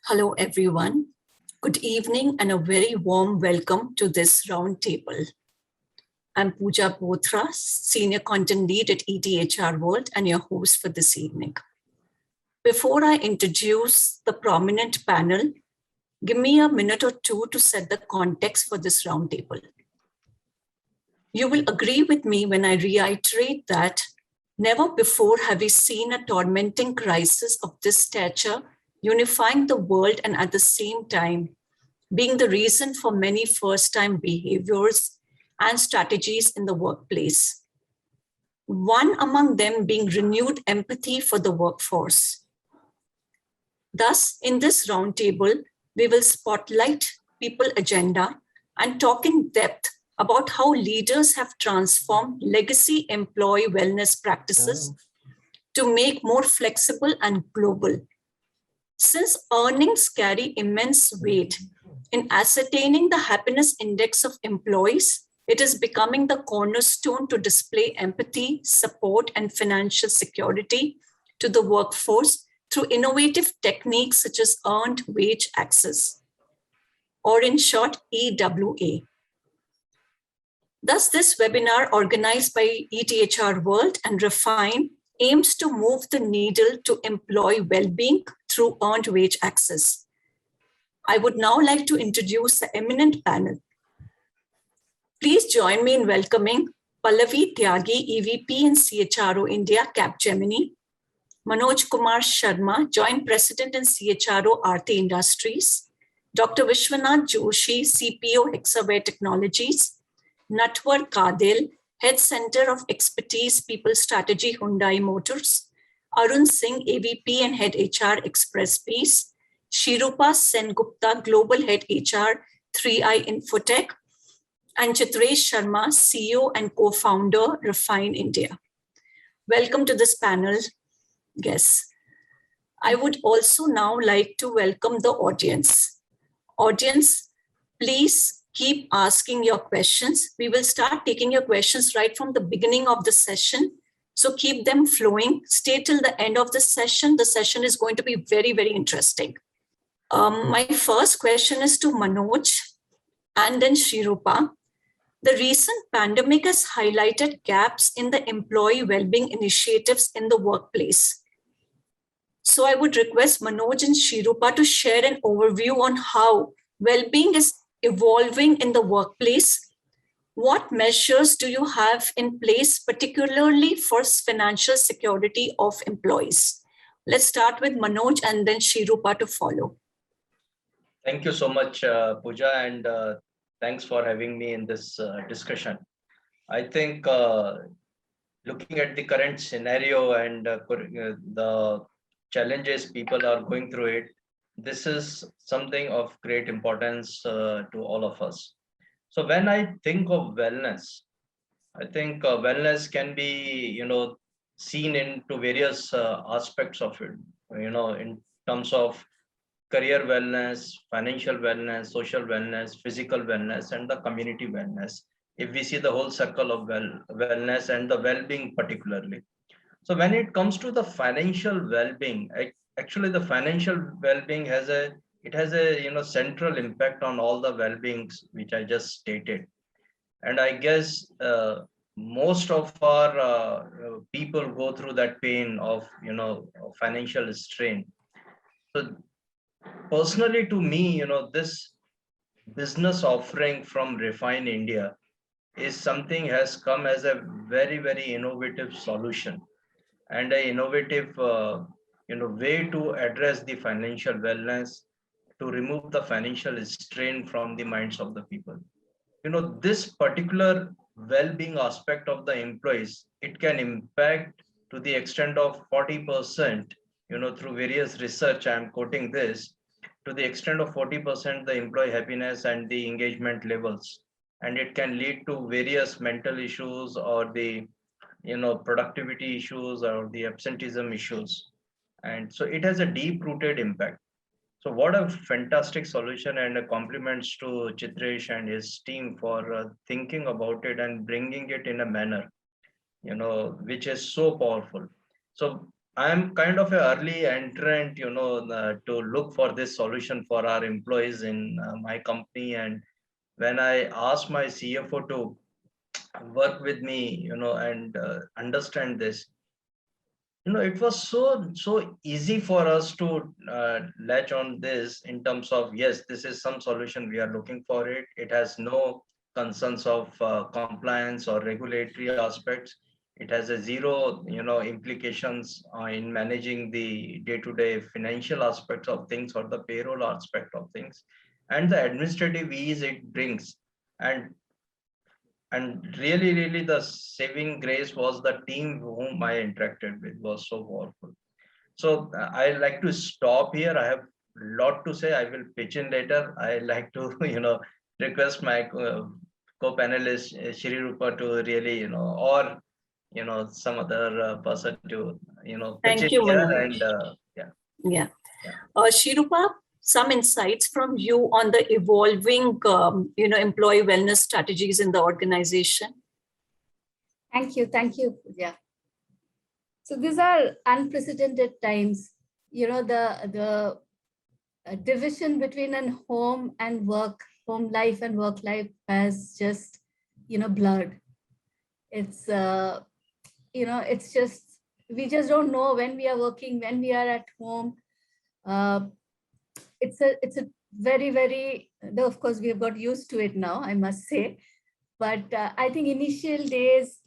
Hello, everyone. Good evening and a very warm welcome to this roundtable. I'm Pooja Bothra, Senior Content Lead at ETHR World and your host for this evening. Before I introduce the prominent panel, give me a minute or two to set the context for this roundtable. You will agree with me when I reiterate that never before have we seen a tormenting crisis of this stature unifying the world and at the same time being the reason for many first-time behaviors and strategies in the workplace. One among them being renewed empathy for the workforce. Thus, in this roundtable, we will spotlight people agenda and talk in depth about how leaders have transformed legacy employee wellness practices to make more flexible and global. Since earnings carry immense weight in ascertaining the happiness index of employees, it is becoming the cornerstone to display empathy, support, and financial security to the workforce through innovative techniques such as earned wage access, or in short, EWA. Thus, this webinar organized by ETHR World and Refine aims to move the needle to employee well-being through earned wage access. I would now like to introduce the eminent panel. Please join me in welcoming Pallavi Tyagi, EVP and CHRO India, Capgemini; Manoj Kumar Sharma, Joint President and CHRO Aarti Industries; Dr. Vishwanath Joshi, CPO Hexaware Technologies; Natwar Kadil, Head Center of Expertise People Strategy Hyundai Motors; Arun Singh, AVP and Head HR Express Peace; Shirupa Sengupta, Global Head HR 3i Infotech; and Chitresh Sharma, CEO and co-founder Refine India. Welcome to this panel, guests. I would also now like to welcome the audience. Audience, please keep asking your questions. We will start taking your questions right from the beginning of the session. So keep them flowing. Stay till the end of the session. The session is going to be very, very interesting. My first question is to Manoj and then Shirupa. The recent pandemic has highlighted gaps in the employee well-being initiatives in the workplace. So I would request Manoj and Shirupa to share an overview on how well-being is evolving in the workplace. What measures do you have in place, particularly for financial security of employees? Let's start with Manoj and then Shirupa to follow. Thank you so much, Pooja, and thanks for having me in this discussion. I think looking at the current scenario and the challenges people are going through it, this is something of great importance to all of us. So when I think of wellness, I think wellness can be, seen into various aspects of it, in terms of career wellness, financial wellness, social wellness, physical wellness, and the community wellness. If we see the whole circle of wellness and the well-being particularly. So when it comes to the financial well-being, actually the financial well-being has a central impact on all the well-beings which I just stated. And I guess most of our people go through that pain of financial strain. So personally to me, this business offering from Refine India is something has come as a very, very innovative solution and an innovative way to address the financial wellness, to remove the financial strain from the minds of the people. This particular well-being aspect of the employees, it can impact to the extent of 40%, through various research, I'm quoting this, to the extent of 40% the employee happiness and the engagement levels. And it can lead to various mental issues or the productivity issues or the absenteeism issues. And so it has a deep rooted impact. So what a fantastic solution, and a compliments to Chitresh and his team for thinking about it and bringing it in a manner, which is so powerful. So I'm kind of an early entrant, to look for this solution for our employees in my company. And when I asked my CFO to work with me, and understand this, it was so easy for us to latch on this in terms of, yes, this is some solution, we are looking for it. It has no concerns of compliance or regulatory aspects. It has a zero implications in managing the day-to-day financial aspects of things or the payroll aspect of things, and the administrative ease it brings. And really the saving grace was the team whom I interacted with was so powerful. So I like to stop here. I have a lot to say. I will pitch in later. I like to request my co-panelist Shri Rupa to really or some other person to pitch in Thank you, here. And Manoj. yeah. Yeah. Yeah. Shirupa, some insights from you on the evolving, employee wellness strategies in the organization. Thank you. Thank you, Pooja. So these are unprecedented times. The division between an home and work, home life and work life has just, blurred. It's, it's just, we just don't know when we are working, when we are at home. It's a very, very, though of course we have got used to it now, I must say. But I think initial days,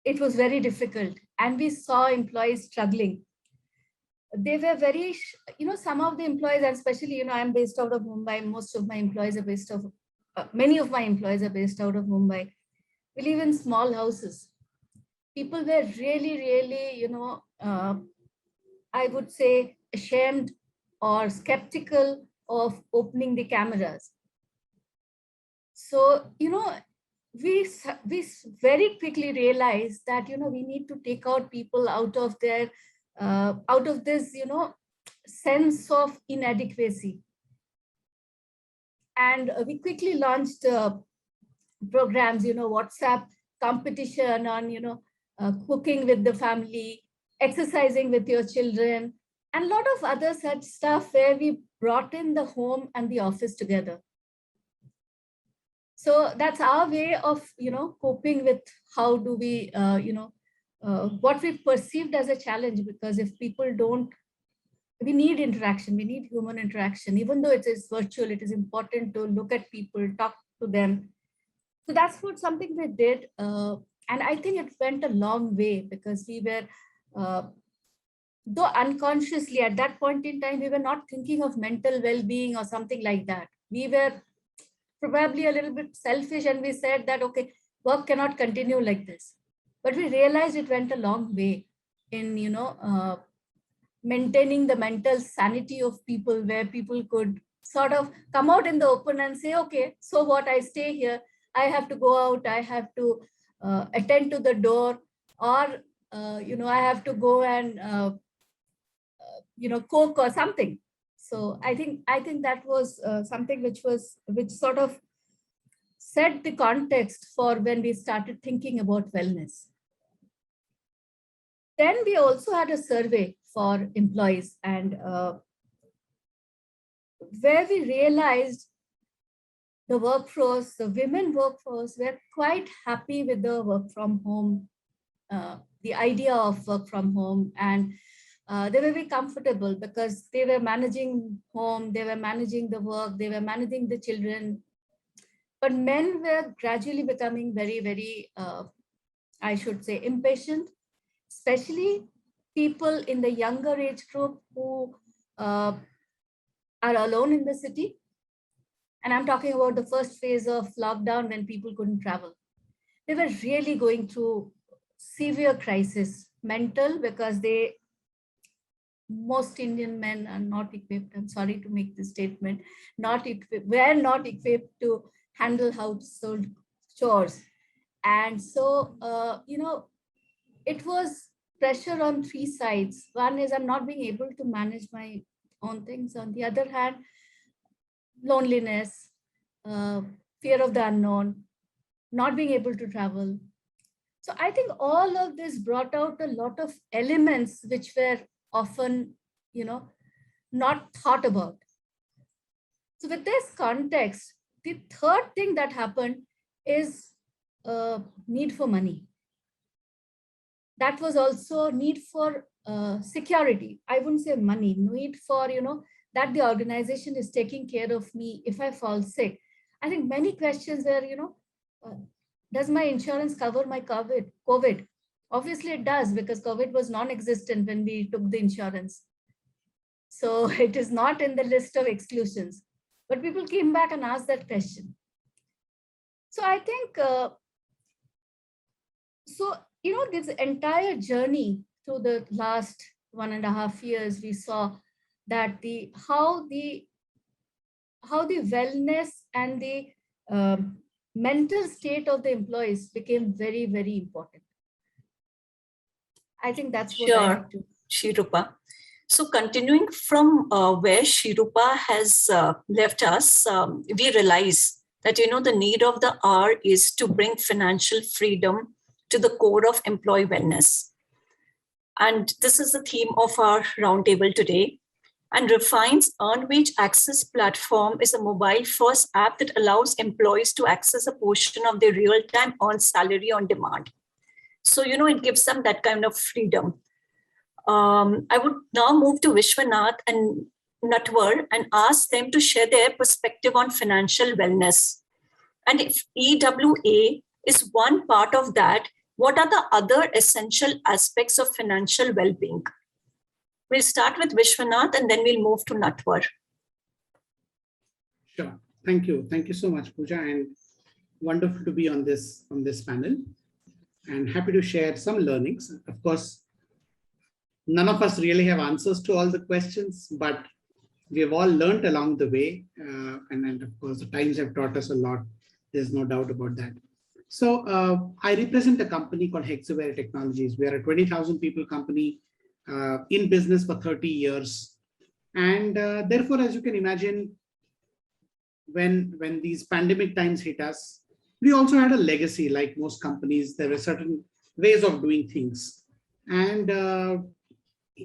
it was very difficult, and we saw employees struggling. They were very, some of the employees, and especially, I'm based out of Mumbai. Most of my employees are based out of, many of my employees are based out of Mumbai. We live in small houses. People were really, really, I would say ashamed or skeptical of opening the cameras. So, we very quickly realized that, we need to take out people out of their, out of this, sense of inadequacy. And we quickly launched programs, WhatsApp competition on, cooking with the family, exercising with your children, and a lot of other such stuff where we brought in the home and the office together. So that's our way of, coping with how do we, what we perceived as a challenge, because if people don't, we need interaction, we need human interaction. Even though it is virtual, it is important to look at people, talk to them. So that's what something we did. And I think it went a long way, because we were, though unconsciously at that point in time, we were not thinking of mental well-being or something like that. We were probably a little bit selfish, and we said that, okay, work cannot continue like this. But we realized it went a long way in, maintaining the mental sanity of people, where people could sort of come out in the open and say, okay, so what, I stay here, I have to go out, I have to attend to the door, or, I have to go and, cook or something. So I think that was something which sort of set the context for when we started thinking about wellness. Then we also had a survey for employees, and where we realized the workforce, the women workforce, were quite happy with the work from home, the idea of work from home, and they were very comfortable because they were managing home, they were managing the work, they were managing the children. But men were gradually becoming very, very, I should say, impatient, especially people in the younger age group who are alone in the city. And I'm talking about the first phase of lockdown when people couldn't travel. They were really going through severe crisis, mental, because most Indian men are not equipped, I'm sorry to make this statement, were not equipped to handle household chores. And so, it was pressure on three sides. One is I'm not being able to manage my own things. On the other hand, loneliness, fear of the unknown, not being able to travel. So I think all of this brought out a lot of elements which were often, not thought about. So with this context, the third thing that happened is need for money. That was also need for security. I wouldn't say money, need for, that the organization is taking care of me if I fall sick. I think many questions were, does my insurance cover my COVID? Obviously it does, because COVID was non-existent when we took the insurance. So it is not in the list of exclusions. But people came back and asked that question. So I think, this entire journey through the last 1.5 years, we saw that how the wellness and the mental state of the employees became very, very important. I think that's what I have to. Shrupa. So continuing from where Shrupa has left us, we realize that, the need of the hour is to bring financial freedom to the core of employee wellness. And this is the theme of our roundtable today. And Refine's Earned Wage Access platform is a mobile-first app that allows employees to access a portion of their real-time earned salary on demand. So, it gives them that kind of freedom. I would now move to Vishwanath and Natwar and ask them to share their perspective on financial wellness. And if EWA is one part of that, what are the other essential aspects of financial well-being? We'll start with Vishwanath and then we'll move to Natwar. Sure. Thank you. Thank you so much, Pooja, and wonderful to be on this panel, and happy to share some learnings. Of course, none of us really have answers to all the questions, but we have all learned along the way. And of course, the times have taught us a lot. There's no doubt about that. So I represent a company called Hexaware Technologies. We are a 20,000 people company in business for 30 years. And therefore, as you can imagine, when these pandemic times hit us, we also had a legacy. Like most companies, there were certain ways of doing things. And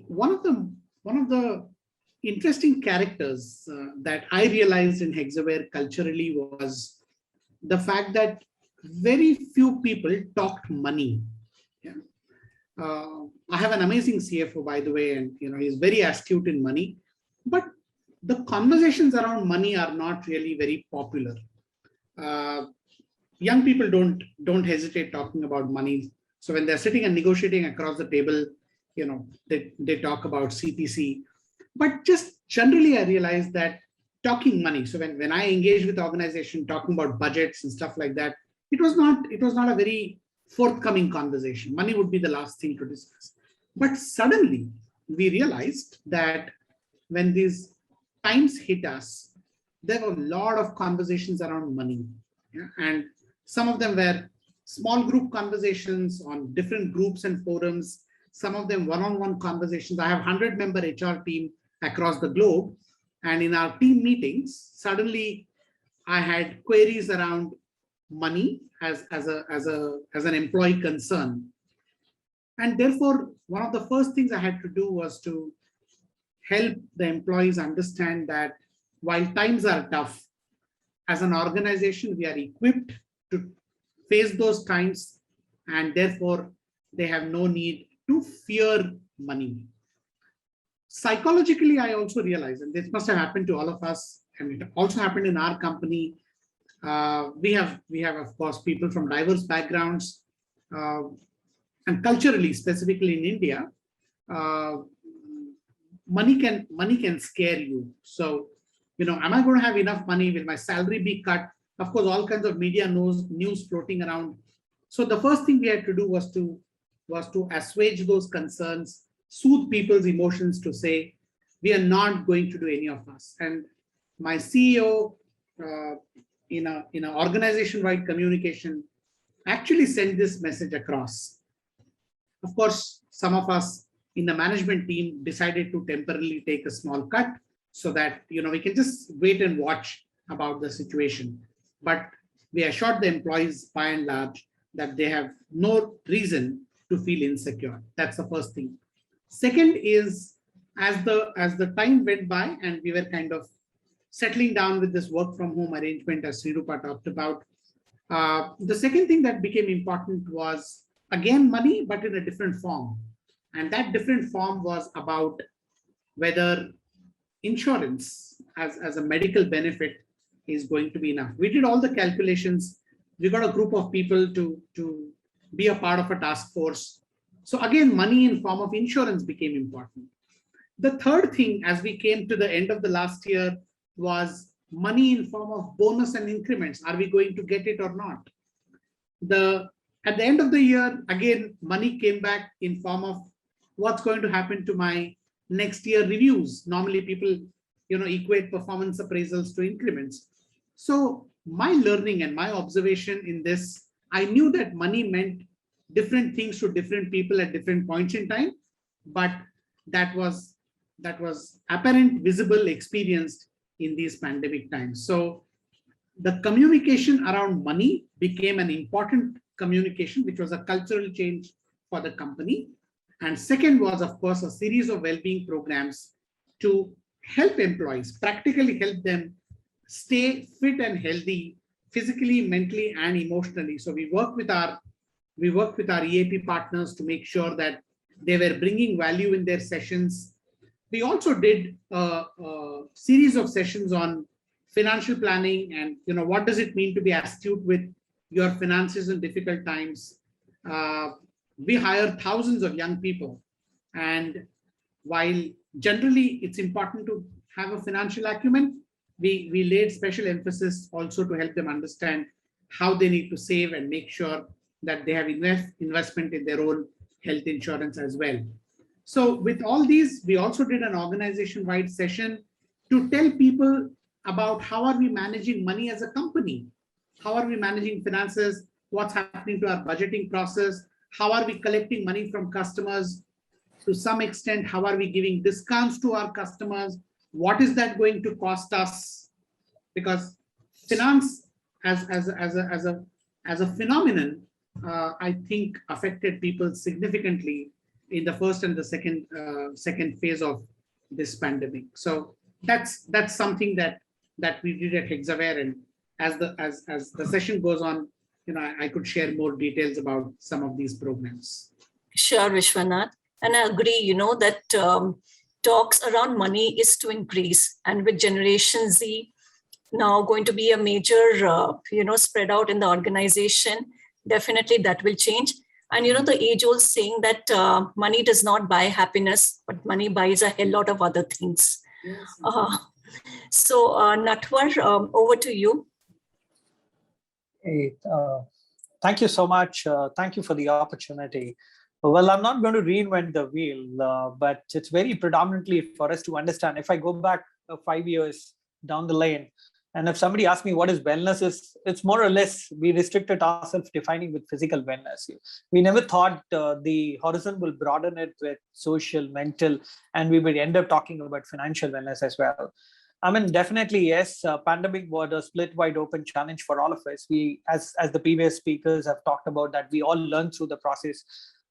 one of the interesting characters that I realized in Hexaware culturally was the fact that very few people talked money. Yeah. I have an amazing CFO, by the way, and he's very astute in money, but the conversations around money are not really very popular. Young people don't hesitate talking about money. So when they're sitting and negotiating across the table, they talk about CPC. But just generally, I realized that talking money. So when I engage with organization, talking about budgets and stuff like that, it was not a very forthcoming conversation. Money would be the last thing to discuss. But suddenly we realized that when these times hit us, there were a lot of conversations around money. Yeah? And some of them were small group conversations on different groups and forums, some of them one-on-one conversations. I have 100-member HR team across the globe. And in our team meetings, suddenly I had queries around money as an employee concern. And therefore, one of the first things I had to do was to help the employees understand that while times are tough, as an organization, we are equipped to face those times, and therefore they have no need to fear money. Psychologically, I also realized, and this must have happened to all of us, and it also happened in our company. We have, of course, people from diverse backgrounds, and culturally, specifically in India, money can scare you. So, am I going to have enough money? Will my salary be cut? Of course, all kinds of media news floating around. So the first thing we had to do was to assuage those concerns, soothe people's emotions, to say, we are not going to do any of us. And my CEO, in an organization-wide communication, actually sent this message across. Of course, some of us in the management team decided to temporarily take a small cut so that we can just wait and watch about the situation. But we assured the employees, by and large, that they have no reason to feel insecure. That's the first thing. Second is, as the time went by and we were kind of settling down with this work from home arrangement, as Srirupa talked about, the second thing that became important was again money, but in a different form. And that different form was about whether insurance as a medical benefit is going to be enough. We did all the calculations. We got a group of people to be a part of a task force. So again, money in form of insurance became important. The third thing, as we came to the end of the last year, was money in form of bonus and increments. Are we going to get it or not? At the end of the year, again, money came back in form of what's going to happen to my next year reviews. Normally people, equate performance appraisals to increments. So my learning and my observation in this, I knew that money meant different things to different people at different points in time, but that was apparent, visible, experienced in these pandemic times. So the communication around money became an important communication, which was a cultural change for the company. And second was, of course, a series of well-being programs to help employees, practically help them stay fit and healthy, physically, mentally, and emotionally. So we work with our EAP partners to make sure that they were bringing value in their sessions. We also did a series of sessions on financial planning and what does it mean to be astute with your finances in difficult times. We hire thousands of young people, and while generally it's important to have a financial acumen, we laid special emphasis also to help them understand how they need to save and make sure that they have investment in their own health insurance as well. So with all these, we also did an organization-wide session to tell people about how are we managing money as a company, how are we managing finances, what's happening to our budgeting process, how are we collecting money from customers, to some extent, how are we giving discounts to our customers, what is that going to cost us? Because finance as a phenomenon, I think affected people significantly in the first and the second phase of this pandemic. So that's something that we did at Hexaware, and as the session goes on, I could share more details about some of these programs. Sure, Vishwanath. And I agree, that talks around money is to increase. And with Generation Z now going to be a major, spread out in the organization, definitely that will change. And, the age-old saying that money does not buy happiness, but money buys a hell lot of other things. Yes. So, Natwar, over to you. Hey, thank you so much. Thank you for the opportunity. Well, I'm not going to reinvent the wheel, but it's very predominantly for us to understand. If I go back 5 years down the lane, and if somebody asks me what is wellness, it's more or less we restricted ourselves defining with physical wellness. We never thought the horizon will broaden it with social, mental, and we would end up talking about financial wellness as well. I mean, definitely, yes, pandemic was a split wide open challenge for all of us. We, as the previous speakers have talked about, that we all learned through the process.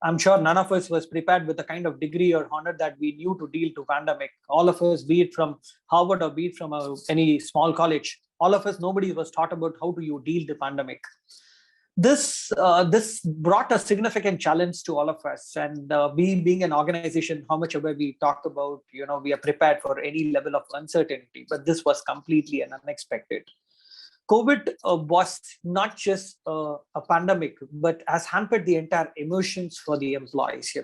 I'm sure none of us was prepared with the kind of degree or honor that we knew to deal to pandemic. All of us, be it from Harvard or be it from any small college, all of us, nobody was taught about how do you deal the pandemic. This brought a significant challenge to all of us, and we being an organization, how much ever we talk about, we are prepared for any level of uncertainty, but this was completely an unexpected. COVID was not just a pandemic, but has hampered the entire emotions for the employees,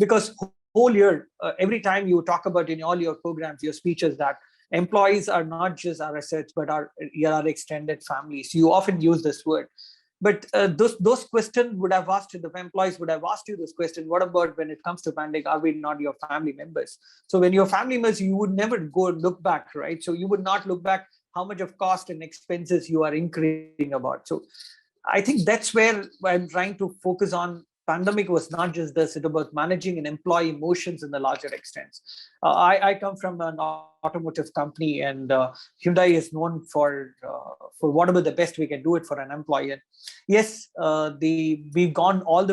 because whole year, every time you talk about in all your programs, your speeches, that employees are not just our assets, but our extended families. You often use this word. But those questions would have asked you, the employees would have asked you this question: what about when it comes to pandemic? Are we not your family members? So when you're family members, you would never go look back, right? So you would not look back how much of cost and expenses you are increasing about. So I think that's where I'm trying to focus on pandemic was not just this, it was managing an employee emotions in the larger extent. I come from an automotive company, and Hyundai is known for whatever the best we can do it for an employee. And yes, we've gone all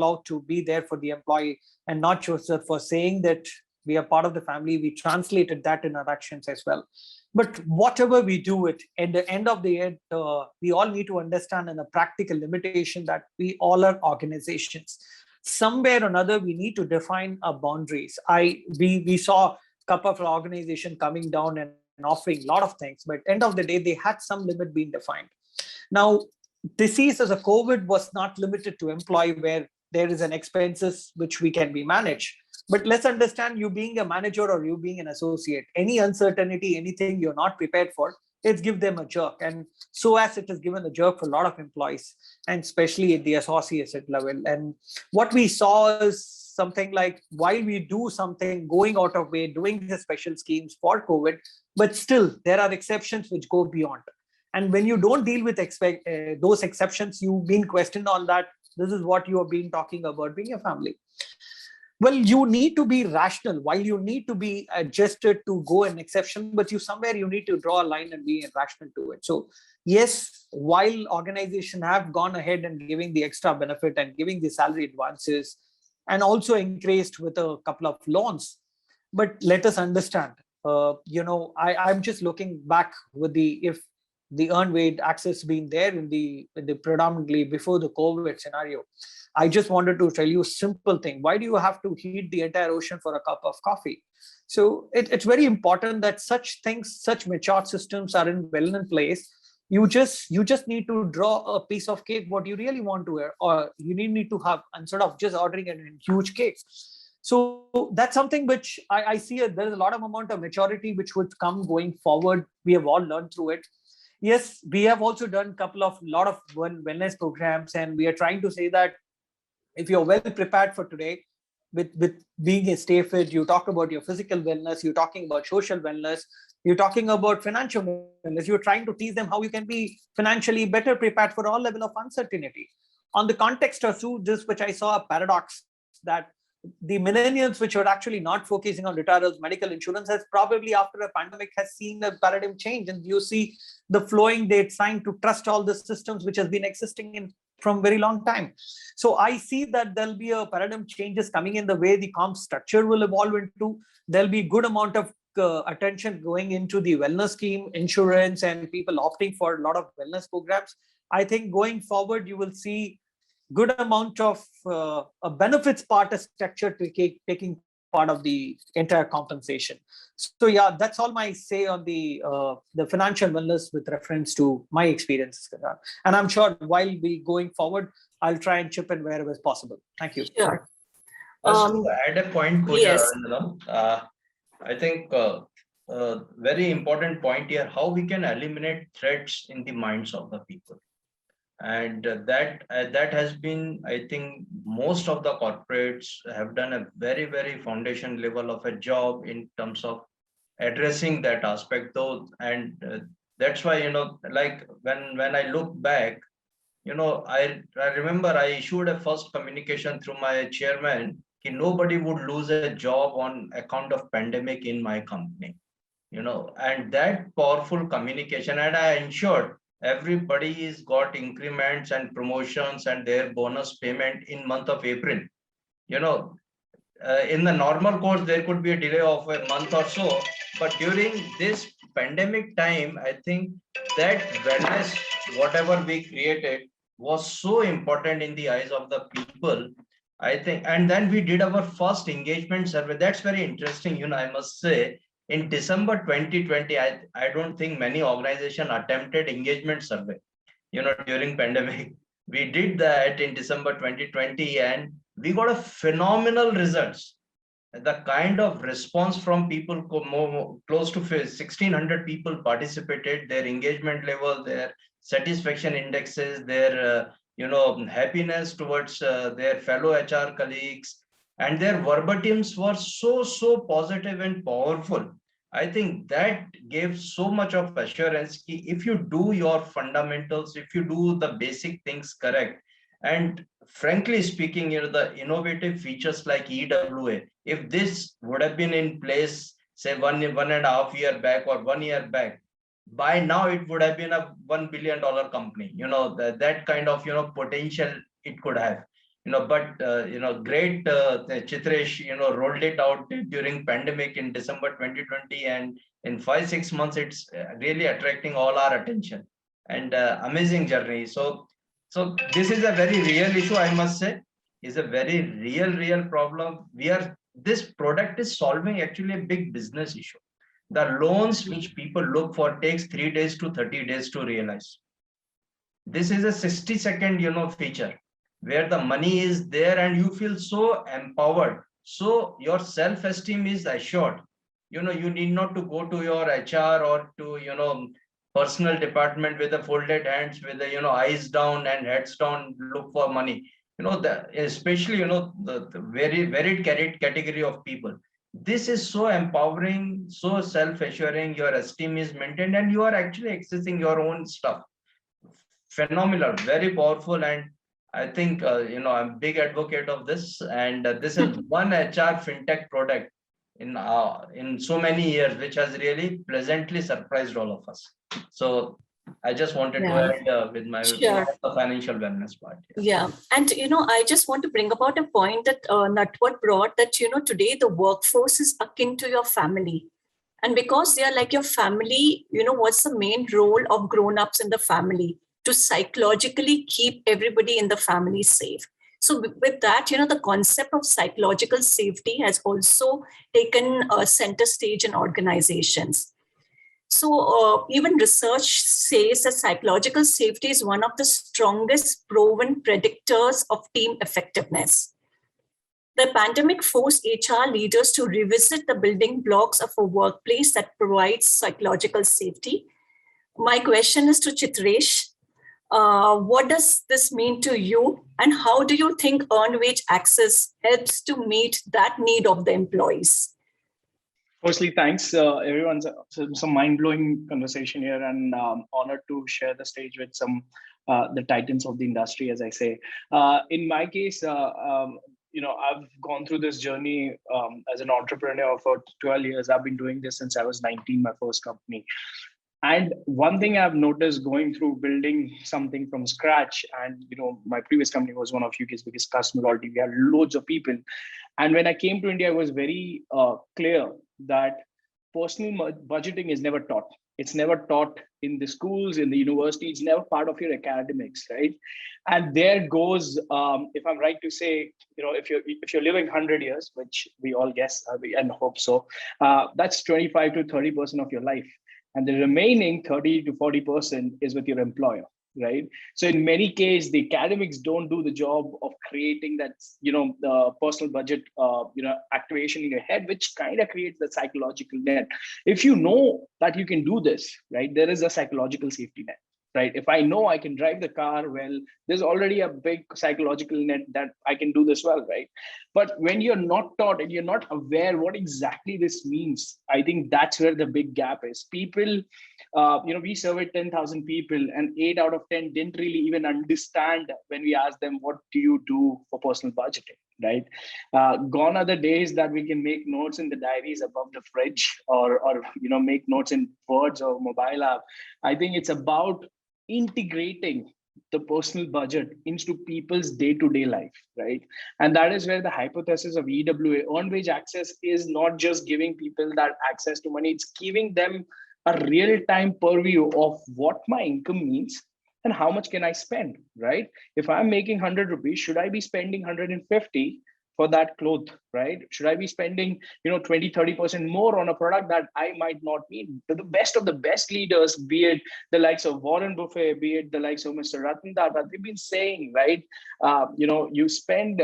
out to be there for the employee, and not just for saying that we are part of the family. We translated that in our actions as well. But whatever we do it, at the end of the end, we all need to understand in a practical limitation that we all are organizations. Somewhere or another, we need to define our boundaries. We saw a couple of organizations coming down and offering a lot of things, but end of the day, they had some limit being defined. Now, disease as a COVID was not limited to employee, where there is an expenses which we can be managed. But let's understand, you being a manager or you being an associate, any uncertainty, anything you're not prepared for, it's give them a jerk. And so as it has given a jerk for a lot of employees, and especially at the associate level. And what we saw is something like, while we do something, going out of way, doing the special schemes for COVID, but still there are exceptions which go beyond. And when you don't deal with those exceptions, you've been questioned on that. This is what you have been talking about being a family. Well, you need to be rational. While you need to be adjusted to go an exception, but you need to draw a line and be rational to it. So yes, while organizations have gone ahead and giving the extra benefit and giving the salary advances, and also increased with a couple of loans, but let us understand, I'm just looking back with if the earned wage access being there in the predominantly before the COVID scenario. I just wanted to tell you a simple thing. Why do you have to heat the entire ocean for a cup of coffee? So it's very important that such things, such mature systems are well in place. You just need to draw a piece of cake, what you really want to wear, or you need to have, instead of just ordering a huge cake. So that's something which I see there's a lot of amount of maturity which would come going forward. We have all learned through it. Yes, we have also done lot of wellness programs, and we are trying to say that if you're well prepared for today, with being a stay fit, you talk about your physical wellness, you're talking about social wellness, you're talking about financial wellness, you're trying to teach them how you can be financially better prepared for all level of uncertainty. On the context of this, which I saw a paradox, that the millennials, which were actually not focusing on retirement medical insurance, has probably after a pandemic has seen a paradigm change, and you see the flowing, they're trying to trust all the systems which has been existing from very long time. So I see that there'll be a paradigm changes coming in the way the comp structure will evolve into. There'll be good amount of attention going into the wellness scheme, insurance, and people opting for a lot of wellness programs. I think going forward, you will see good amount of a benefits part of structure taking part of the entire compensation. So yeah, that's all my say on the financial wellness with reference to my experiences. And I'm sure while we going forward, I'll try and chip in wherever is possible. Thank you. Sure. Just to add a point, Pooja, Yes. I think very important point here, how we can eliminate threats in the minds of the people. And that has been, I think, most of the corporates have done a very, very foundation level of a job in terms of addressing that aspect though. And that's why, like when I look back, I remember I issued a first communication through my chairman, nobody would lose a job on account of pandemic in my company, and that powerful communication, and I ensured everybody's got increments and promotions and their bonus payment in month of April. In the normal course, there could be a delay of a month or so, but during this pandemic time, I think that wellness, whatever we created, was so important in the eyes of the people. I think, and then we did our first engagement survey. That's very interesting, I must say. In December 2020, I don't think many organizations attempted engagement survey, during pandemic. We did that in December 2020, and we got a phenomenal results. The kind of response from people, close to 1,600 people participated, their engagement level, their satisfaction indexes, their happiness towards their fellow HR colleagues, and their verbatims were so positive and powerful. I think that gave so much of assurance. If you do your fundamentals, if you do the basic things correct, And frankly speaking, the innovative features like EWA, if this would have been in place, say 1.5 year back or 1 year back, by now it would have been a $1 billion company. That kind of potential it could have. But great Chitresh rolled it out during pandemic in December 2020, and in 5-6 months it's really attracting all our attention, and amazing journey. So this is a very real issue, I must say, is a very real problem. This product is solving actually a big business issue. The loans which people look for takes 3 days to 30 days to realize. This is a 60-second, feature where the money is there and you feel so empowered. So your self-esteem is assured. You need not to go to your HR or to, personal department with the folded hands, with the, eyes down and heads down, look for money. Especially, the very varied category of people. This is so empowering, so self-assuring, your esteem is maintained and you are actually accessing your own stuff. Phenomenal, very powerful. And I think, I'm a big advocate of this. And this is one HR fintech product in so many years, which has really pleasantly surprised all of us. So I just wanted to add with my Sure. the financial wellness part. Yeah. And, I just want to bring about a point that Natwar brought, that, today the workforce is akin to your family. And because they are like your family, what's the main role of grown-ups in the family? To psychologically keep everybody in the family safe. So with that, the concept of psychological safety has also taken a center stage in organizations. So even research says that psychological safety is one of the strongest proven predictors of team effectiveness. The pandemic forced HR leaders to revisit the building blocks of a workplace that provides psychological safety. My question is to Chitresh. What does this mean to you, and how do you think earned wage access helps to meet that need of the employees? Firstly, thanks everyone. Some mind-blowing conversation here, and honored to share the stage with some the titans of the industry, as I say. In my case, I've gone through this journey as an entrepreneur for 12 years. I've been doing this since I was 19, my first company. And one thing I've noticed going through building something from scratch, and my previous company was one of UK's biggest customer already. We had loads of people. And when I came to India, I was very clear that personal budgeting is never taught. It's never taught in the schools, in the university. It's never part of your academics, right? And there goes, if I'm right to say, if you're living 100 years, which we all guess and hope so, that's 25 to 30% of your life. And the remaining 30 to 40% is with your employer, right? So in many cases, the academics don't do the job of creating that, the personal budget, activation in your head, which kind of creates the psychological net. If you know that you can do this, right, there is a psychological safety net. Right? If I know I can drive the car well, there's already a big psychological net that I can do this well, right? But when you're not taught and you're not aware what exactly this means, I think that's where the big gap is. People, we surveyed 10,000 people, and 8 out of 10 didn't really even understand when we asked them, what do you do for personal budgeting, right? Gone are the days that we can make notes in the diaries above the fridge, or make notes in Words or mobile app. I think it's about integrating the personal budget into people's day-to-day life, right? And that is where the hypothesis of EWA, earned wage access, is not just giving people that access to money, it's giving them a real-time purview of what my income means and how much can I spend, right? If I'm making 100 rupees, should I be spending 150 for that cloth, right? Should I be spending 20-30% more on a product that I might not need? The best of the best leaders, be it the likes of Warren Buffett, be it the likes of Mr. Ratan Tata, they've been saying, right, you spend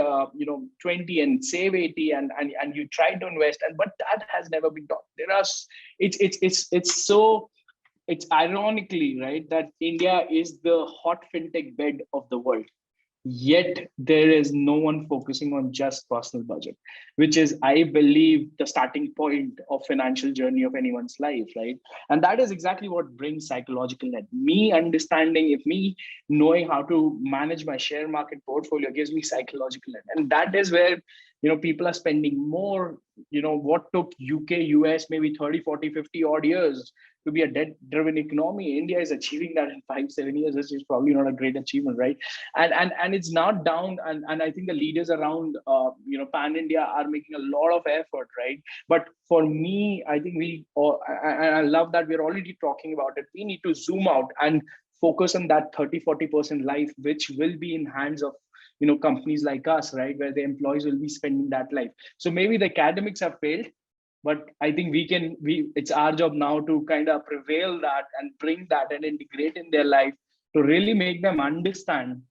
20 and save 80, and you try to invest, but that has never been taught. It's ironically, right, that India is the hot fintech bed of the world. Yet there is no one focusing on just personal budget, which is, I believe, the starting point of financial journey of anyone's life, right? And that is exactly what brings psychological net. Me understanding, if me knowing how to manage my share market portfolio gives me psychological net. And that is where, people are spending more. What took UK, US maybe 30, 40, 50 odd years to be a debt-driven economy, India is achieving that in 5-7 years, which is probably not a great achievement, right? And it's not down, and I think the leaders around pan India are making a lot of effort, right? But for me, I think I love that we're already talking about it. We need to zoom out and focus on that 30-40% life, which will be in hands of companies like us, right, where the employees will be spending that life. So maybe the academics have failed, but I think it's our job now to kind of prevail that and bring that and integrate in their life to really make them understand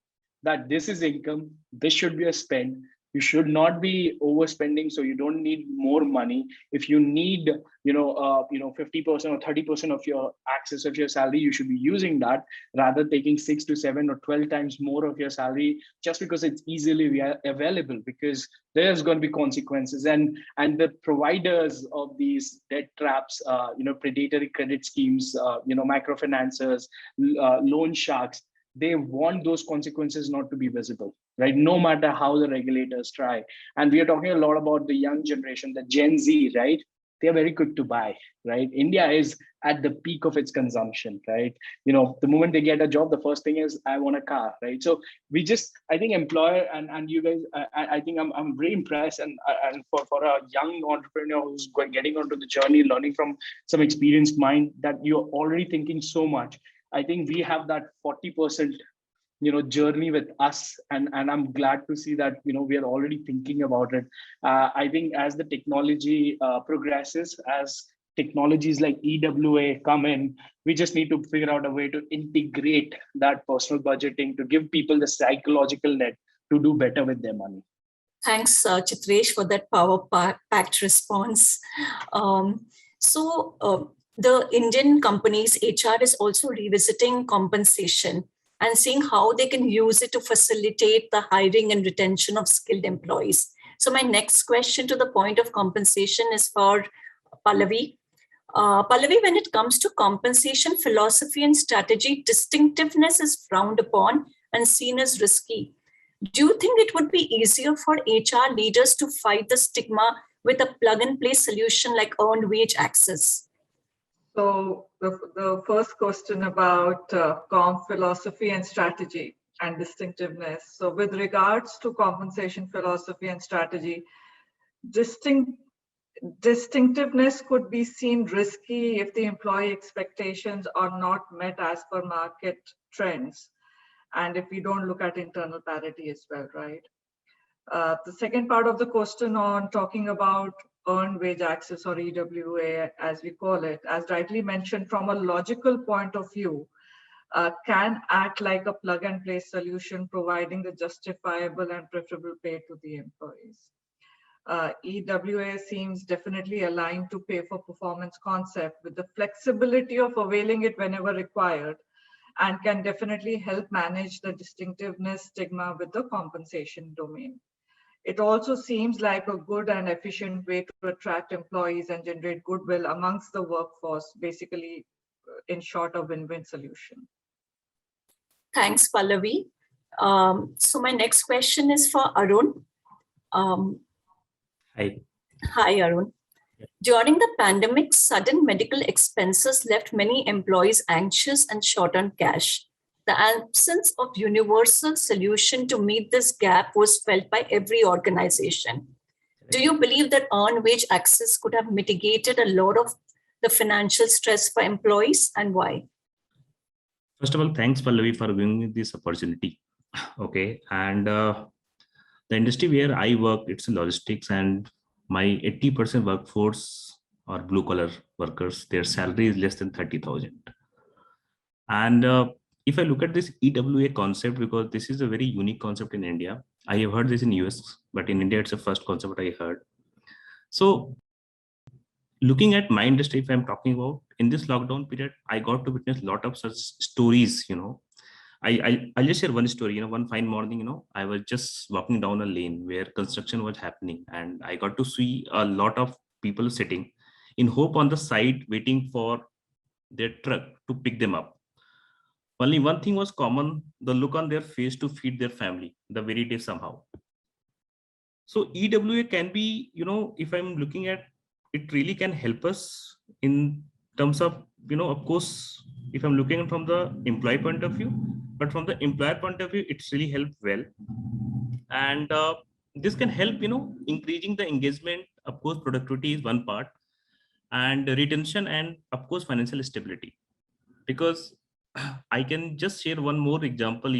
that this is income, this should be a spend. You should not be overspending, so you don't need more money. If you need 50% or 30% of your access of your salary, you should be using that rather taking 6 to 7 or 12 times more of your salary just because it's easily available, because there's going to be consequences. And the providers of these debt traps, predatory credit schemes, microfinancers, loan sharks, they want those consequences not to be visible, right? No matter how the regulators try. And we are talking a lot about the young generation, the Gen Z, right? They are very quick to buy, right? India is at the peak of its consumption, right? The moment they get a job, the first thing is, I want a car, right? So I think employer and you guys, I think I'm very impressed. And for a young entrepreneur who's getting onto the journey, learning from some experienced mind, that you're already thinking so much. I think we have that 40% journey with us, and I'm glad to see that we are already thinking about it. I think as the technology progresses, as technologies like EWA come in, we just need to figure out a way to integrate that personal budgeting to give people the psychological net to do better with their money. Thanks, Chitresh, for that power-packed response. The Indian companies' HR is also revisiting compensation and seeing how they can use it to facilitate the hiring and retention of skilled employees. So my next question to the point of compensation is for Pallavi. Pallavi, when it comes to compensation philosophy and strategy, distinctiveness is frowned upon and seen as risky. Do you think it would be easier for HR leaders to fight the stigma with a plug-and-play solution like earned wage access? So the first question about comp philosophy and strategy and distinctiveness. So with regards to compensation philosophy and strategy, distinctiveness could be seen risky if the employee expectations are not met as per market trends, and if we don't look at internal parity as well, right? The second part of the question on talking about earned wage access, or EWA as we call it, as rightly mentioned, from a logical point of view, can act like a plug and play solution, providing the justifiable and preferable pay to the employees. EWA seems definitely aligned to pay for performance concept with the flexibility of availing it whenever required, and can definitely help manage the distinctiveness stigma with the compensation domain. It also seems like a good and efficient way to attract employees and generate goodwill amongst the workforce, basically, in short, a win-win solution. Thanks, Pallavi. So my next question is for Arun. Hi. Hi, Arun. During the pandemic, sudden medical expenses left many employees anxious and short on cash. The absence of universal solution to meet this gap was felt by every organization. Do you believe that earned wage access could have mitigated a lot of the financial stress for employees, and why? First of all, thanks, Pallavi, for giving me this opportunity. Okay. And the industry where I work, it's logistics, and my 80% workforce are blue collar workers. Their salary is less than 30,000. And if I look at this EWA concept, because this is a very unique concept in India, I have heard this in US, but in India, it's the first concept I heard. So looking at my industry, if I'm talking about, in this lockdown period, I got to witness a lot of such stories, I'll just share one story. One fine morning, I was just walking down a lane where construction was happening, and I got to see a lot of people sitting in hope on the side, waiting for their truck to pick them up. Only one thing was common: the look on their face to feed their family the very day somehow. So EWA can be, if I'm looking at it, really can help us in terms of, of course, if I'm looking from the employee point of view, but from the employer point of view, it's really helped well. And this can help, increasing the engagement. Of course, productivity is one part, and retention, and of course, financial stability. Because I can just share one more example.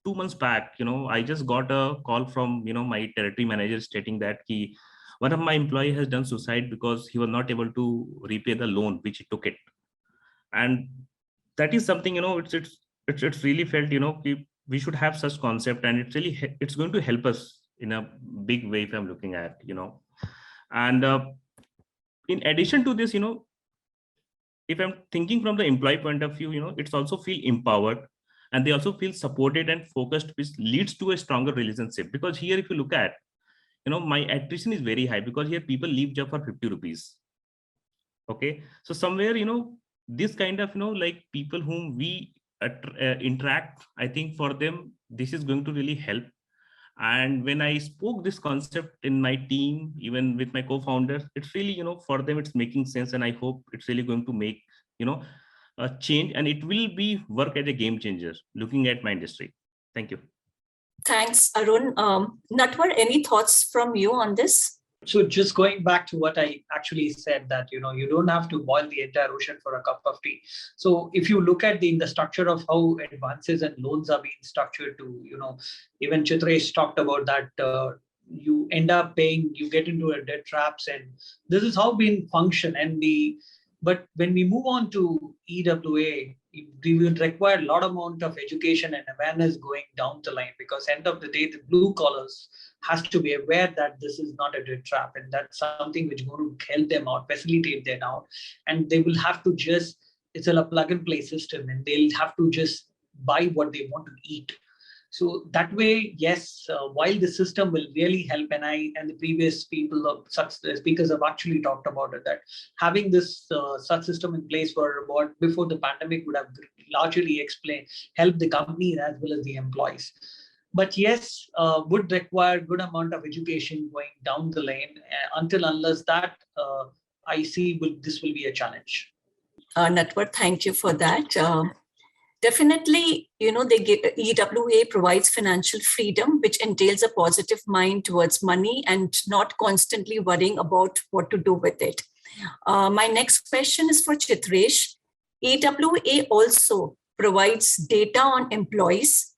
2 months back, I just got a call from my territory manager stating that one of my employee has done suicide because he was not able to repay the loan which he took it. And that is something, it's really felt, we should have such concept, and it's going to help us in a big way if I'm looking at, and in addition to this, if I'm thinking from the employee point of view, it's also feel empowered, and they also feel supported and focused, which leads to a stronger relationship. Because here, if you look at, my attrition is very high because here people leave job for 50 rupees. Okay. So somewhere, this kind of, like people whom we interact, I think for them, this is going to really help. And when I spoke this concept in my team, even with my co-founders, it's really, for them, it's making sense. And I hope it's really going to make, a change, and it will be work as a game changer looking at my industry. Thank you. Thanks, Arun. Natwar, any thoughts from you on this? So just going back to what I actually said, that you don't have to boil the entire ocean for a cup of tea. So if you look at the structure of how advances and loans are being structured to, even Chitresh talked about that, you end up paying, you get into a debt traps, and this is how being function. But when we move on to EWA, we will require a lot amount of education and awareness going down the line, because end of the day, the blue collars has to be aware that this is not a debt trap, and that's something which is going to help them out, facilitate them out, and they will have to just, it's a plug and play system, and they'll have to just buy what they want to eat. So that way, yes, while the system will really help, and the previous speakers have actually talked about it, that having this such system in place for about before the pandemic would have largely helped the companies as well as the employees. But yes, would require good amount of education going down the lane. Until unless that, I see this will be a challenge. Natwar, thank you for that. Definitely, EWA provides financial freedom, which entails a positive mind towards money and not constantly worrying about what to do with it. My next question is for Chitresh. EWA also provides data on employees,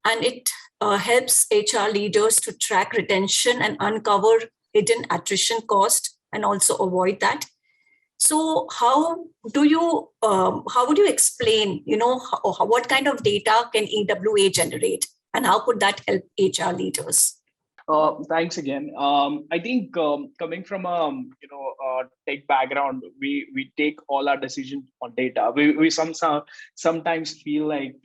and it helps HR leaders to track retention and uncover hidden attrition cost and also avoid that. So how would you explain, what kind of data can EWA generate, and how could that help HR leaders? Thanks again. I think coming from a tech background, we take all our decisions on data. We sometimes feel like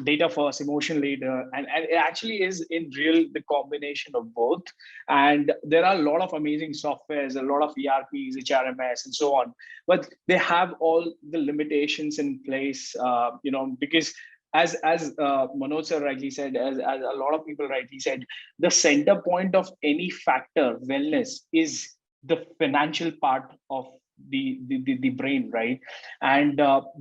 data first, emotion later, and it actually is in real the combination of both. And there are a lot of amazing softwares, a lot of ERPs, HRMS, and so on, but they have all the limitations in place. Because as Manoj sir rightly said, as a lot of people rightly said, the center point of any factor wellness is the financial part of the brain, right? And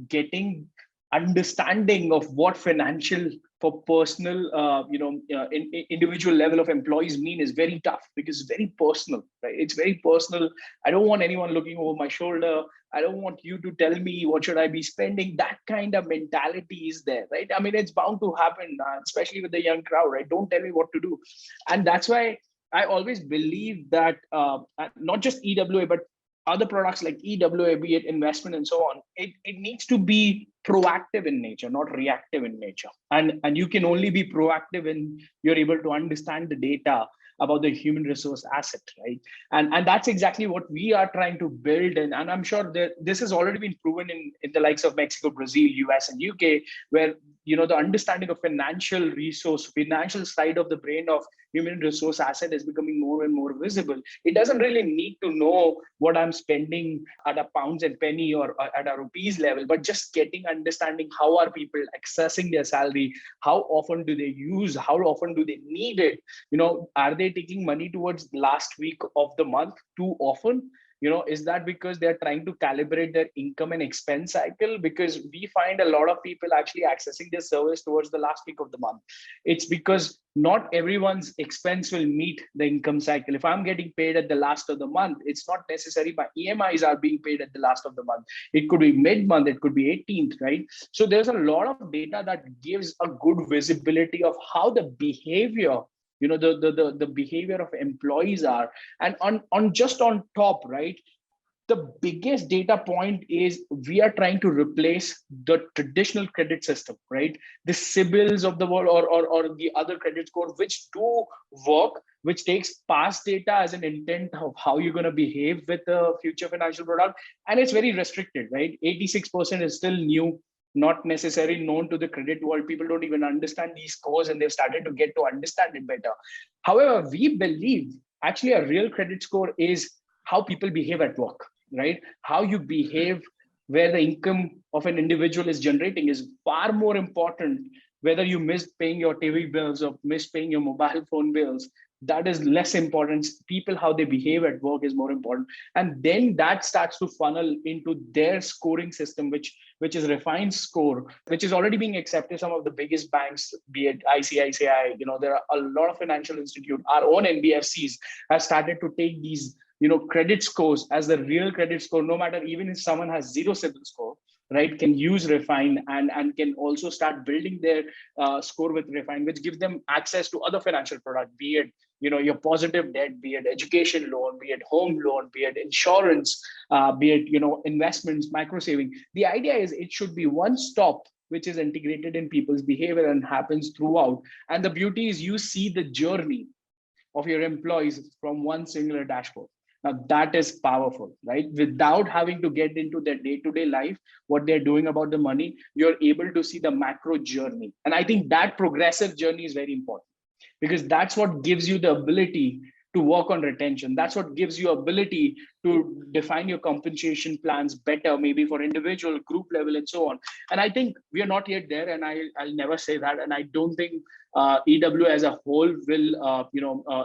getting understanding of what financial for personal individual level of employees mean is very tough, because it's very personal, right? It's very personal. I don't want anyone looking over my shoulder. I don't want you to tell me what should I be spending. That kind of mentality is there, right? I mean, it's bound to happen, especially with the young crowd, right? Don't tell me what to do. And that's why I always believe that not just EWA, but other products like EWA, be it investment and so on, it needs to be proactive in nature, not reactive in nature. And you can only be proactive when you're able to understand the data, about the human resource asset, right? And that's exactly what we are trying to build. And I'm sure that this has already been proven in the likes of Mexico, Brazil, US, and UK, where the understanding of financial side of the brain of human resource asset is becoming more and more visible. It doesn't really need to know what I'm spending at a pounds and penny or at a rupees level, but just understanding how are people accessing their salary, how often do they use, how often do they need it, are they taking money towards last week of the month too often? Is that because they're trying to calibrate their income and expense cycle? Because we find a lot of people actually accessing their service towards the last week of the month. It's because not everyone's expense will meet the income cycle. If I'm getting paid at the last of the month, it's not necessary my EMIs are being paid at the last of the month. It could be mid-month, it could be 18th, right? So there's a lot of data that gives a good visibility of how the behavior the behavior of employees are. And on top, right, the biggest data point is we are trying to replace the traditional credit system, right? The CIBILs of the world or the other credit score, which do work, which takes past data as an intent of how you're going to behave with the future financial product. And it's very restricted, right? 86% is still new, not necessarily known to the credit world. People don't even understand these scores, and they've started to get to understand it better. However, we believe actually a real credit score is how people behave at work, right? How you behave where the income of an individual is generating is far more important. Whether you missed paying your TV bills or missed paying your mobile phone bills, that is less important. People, how they behave at work is more important. And then that starts to funnel into their scoring system, which is refined score, which is already being accepted. Some of the biggest banks, be it ICICI, there are a lot of financial institutes, our own NBFCs have started to take these credit scores as the real credit score, no matter even if someone has zero CIBIL score, right, can use Refine and can also start building their score with Refine, which gives them access to other financial products, be it your positive debt, be it education loan, be it home loan, be it insurance, be it investments, micro saving. The idea is it should be one stop which is integrated in people's behavior and happens throughout. And the beauty is you see the journey of your employees from one singular dashboard. Now that is powerful, right? Without having to get into their day-to-day life, what they're doing about the money, you're able to see the macro journey. And I think that progressive journey is very important, because that's what gives you the ability to work on retention. That's what gives you ability to define your compensation plans better, maybe for individual, group level, and so on. And I think we are not yet there, and I'll never say that. And I don't think EW as a whole will,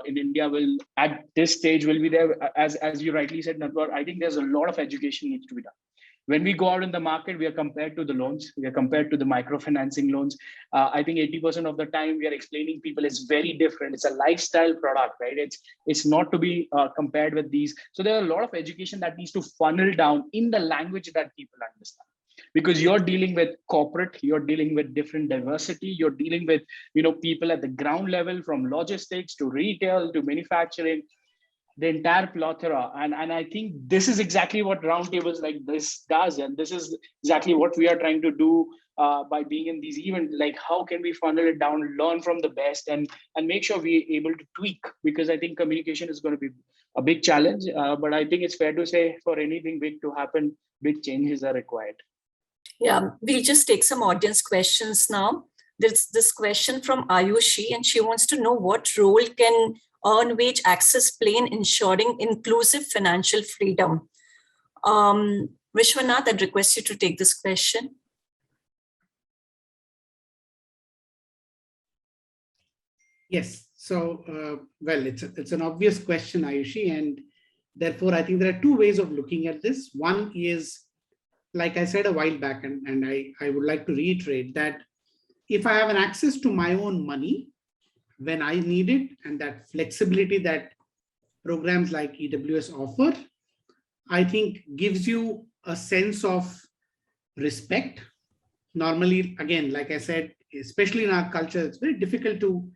in India will at this stage will be there. As you rightly said, Natwar, I think there's a lot of education needs to be done. When we go out in the market, we are compared to the loans, we are compared to the microfinancing loans. I think 80% of the time we are explaining people it's very different. It's a lifestyle product, right? It's not to be compared with these. So there are a lot of education that needs to funnel down in the language that people understand. Because you're dealing with corporate, you're dealing with different diversity, you're dealing with people at the ground level, from logistics to retail to manufacturing, the entire plethora. And I think this is exactly what roundtables like this does. And this is exactly what we are trying to do by being in these events. Like, how can we funnel it down, learn from the best, and make sure we're able to tweak? Because I think communication is going to be a big challenge. But I think it's fair to say for anything big to happen, big changes are required. Yeah, we'll just take some audience questions now. There's this question from Ayushi, and she wants to know what role can earned wage access play in ensuring inclusive financial freedom. Vishwanath, I'd request you to take this question. Yes. So, well, it's an obvious question, Ayushi, and therefore I think there are two ways of looking at this. One is, like I said a while back, and I would like to reiterate that if I have an access to my own money when I need it, and that flexibility that programs like EWS offer, I think gives you a sense of respect. Normally, again, like I said, especially in our culture, it's very difficult to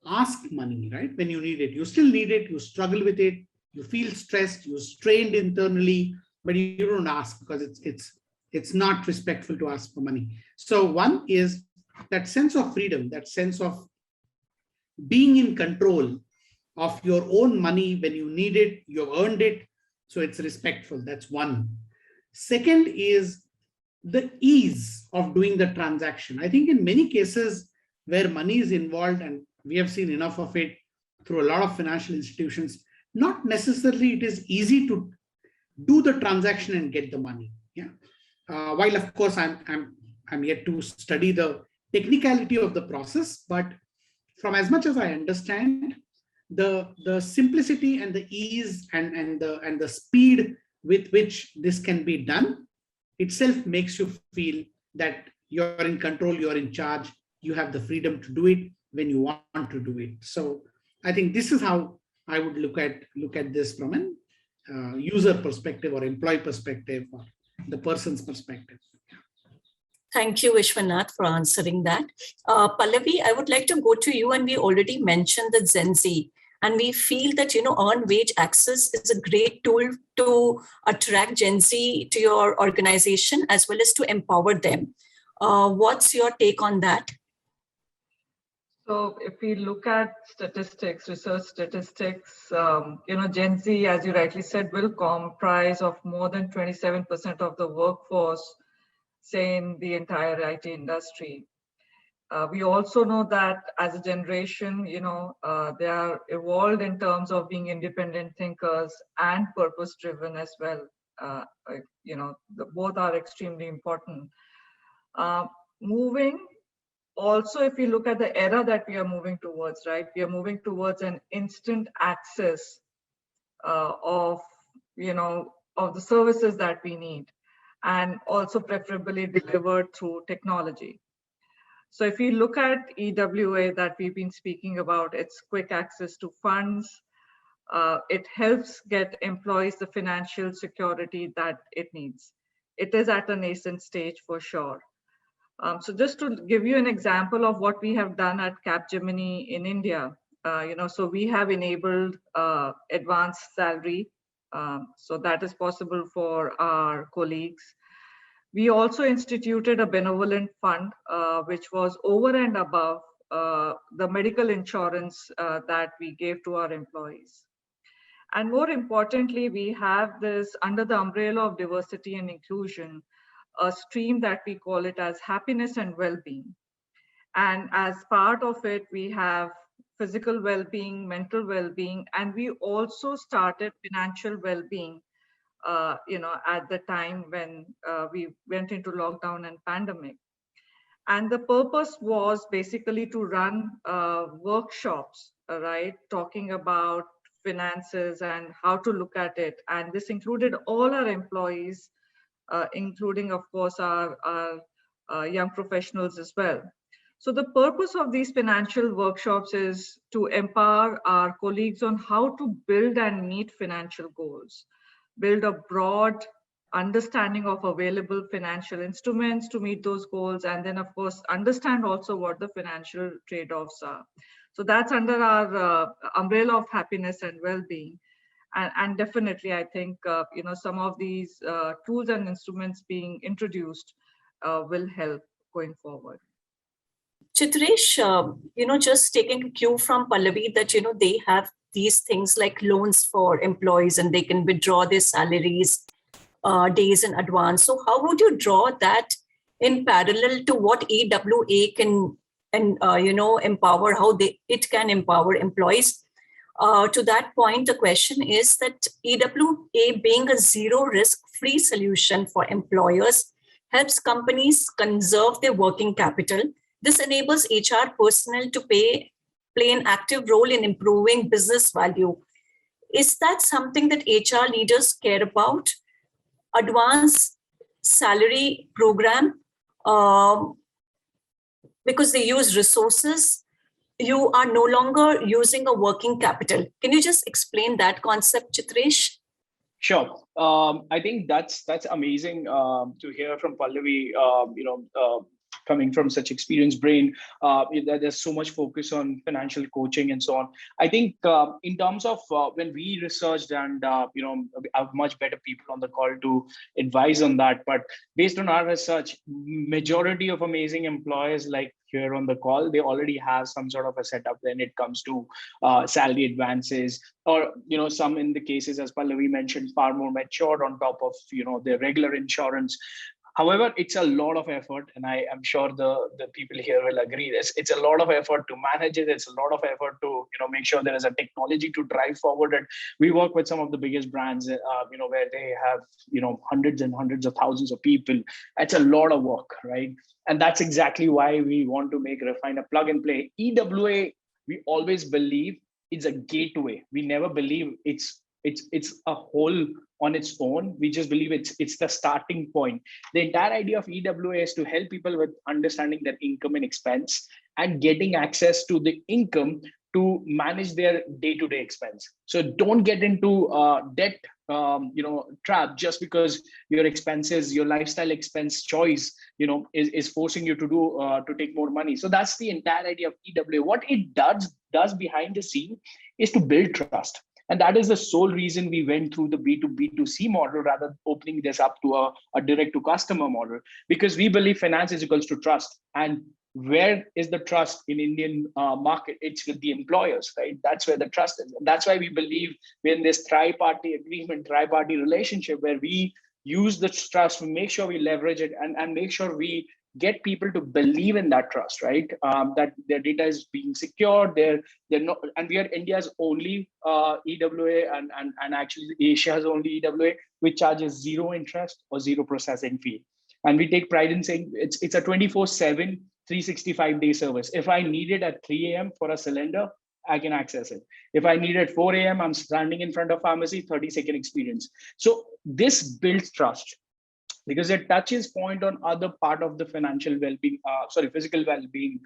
ask money, right? When you need it, you still need it, you struggle with it, you feel stressed, you're strained internally, but you don't ask because it's not respectful to ask for money. So one is that sense of freedom, that sense of being in control of your own money when you need it, you've earned it. So it's respectful. That's one. Second is the ease of doing the transaction. I think in many cases where money is involved, and we have seen enough of it through a lot of financial institutions, not necessarily it is easy to do the transaction and get the money. Yeah. While of course I'm yet to study the technicality of the process, but from as much as I understand, the simplicity and the ease and the speed with which this can be done itself makes you feel that you're in control, you're in charge, you have the freedom to do it when you want to do it. So I think this is how I would look at this from an user perspective or employee perspective or the person's perspective. Thank you, Vishwanath, for answering that. Pallavi, I would like to go to you, and we already mentioned the Gen Z, and we feel that, earned wage access is a great tool to attract Gen Z to your organization as well as to empower them. What's your take on that? So if we look at statistics, research statistics, Gen Z, as you rightly said, will comprise of more than 27% of the workforce, say in the entire IT industry. We also know that as a generation, they are evolved in terms of being independent thinkers and purpose-driven as well. Both are extremely important. Also, if you look at the era that we are moving towards, right? We are moving towards an instant access of the services that we need, and also preferably delivered through technology. So if you look at EWA that we've been speaking about, it's quick access to funds. It helps get employees the financial security that it needs. It is at a nascent stage for sure. So just to give you an example of what we have done at Capgemini in India, so we have enabled advanced salary. So that is possible for our colleagues. We also instituted a benevolent fund, which was over and above the medical insurance that we gave to our employees. And more importantly, we have this under the umbrella of diversity and inclusion, a stream that we call it as happiness and well-being. And as part of it, we have physical well-being, mental well-being, and we also started financial well-being, at the time when we went into lockdown and pandemic. And the purpose was basically to run workshops, right, talking about finances and how to look at it. And this included all our employees, including, of course, our young professionals as well. So the purpose of these financial workshops is to empower our colleagues on how to build and meet financial goals, build a broad understanding of available financial instruments to meet those goals, and then, of course, understand also what the financial trade-offs are. So that's under our umbrella of happiness and well-being. And definitely, I think, some of these tools and instruments being introduced will help going forward. Chitresh, just taking a cue from Pallavi that, they have these things like loans for employees and they can withdraw their salaries days in advance. So how would you draw that in parallel to what EWA can, empower, how it can empower employees? To that point, the question is that EWA, being a zero risk free solution for employers, helps companies conserve their working capital. This enables HR personnel to play an active role in improving business value. Is that something that HR leaders care about? Advanced salary program, because they use resources, you are no longer using a working capital. Can you just explain that concept, Chitresh? Sure. I think that's amazing to hear from Pallavi. coming from such experienced brain. There's so much focus on financial coaching and so on. I think in terms of when we researched and have much better people on the call to advise on that. But based on our research, majority of amazing employers like here on the call, they already have some sort of a setup when it comes to salary advances, or some in the cases, as Pallavi mentioned, far more matured on top of their regular insurance. However, it's a lot of effort, and I am sure the people here will agree. It's a lot of effort to manage it. It's a lot of effort to make sure there is a technology to drive forward it. We work with some of the biggest brands, where they have hundreds and hundreds of thousands of people. It's a lot of work, right? And that's exactly why we want to make Refine a plug and play. EWA, we always believe it's a gateway. We never believe it's a whole on its own. We just believe it's the starting point. The entire idea of EWA is to help people with understanding their income and expense and getting access to the income to manage their day-to-day expense. So don't get into debt trap just because your expenses, your lifestyle expense choice, is forcing you to take more money. So that's the entire idea of EWA. What it does behind the scene is to build trust. And that is the sole reason we went through the B2B2C model rather than opening this up to a direct-to-customer model, because we believe finance is equals to trust. And where is the trust in Indian market? It's with the employers, right? That's where the trust is. And that's why we believe we're in this tri-party agreement, tri-party relationship, where we use the trust, we make sure we leverage it, and make sure we get people to believe in that trust, right? That their data is being secured. They're not, and we are India's only EWA, and actually Asia's only EWA, which charges zero interest or zero processing fee. And we take pride in saying it's a 24/7, 365-day service. If I need it at 3 a.m. for a cylinder, I can access it. If I need it 4 a.m., I'm standing in front of pharmacy, 30-second experience. So this builds trust, because it touches point on other part of the financial well-being, physical well-being,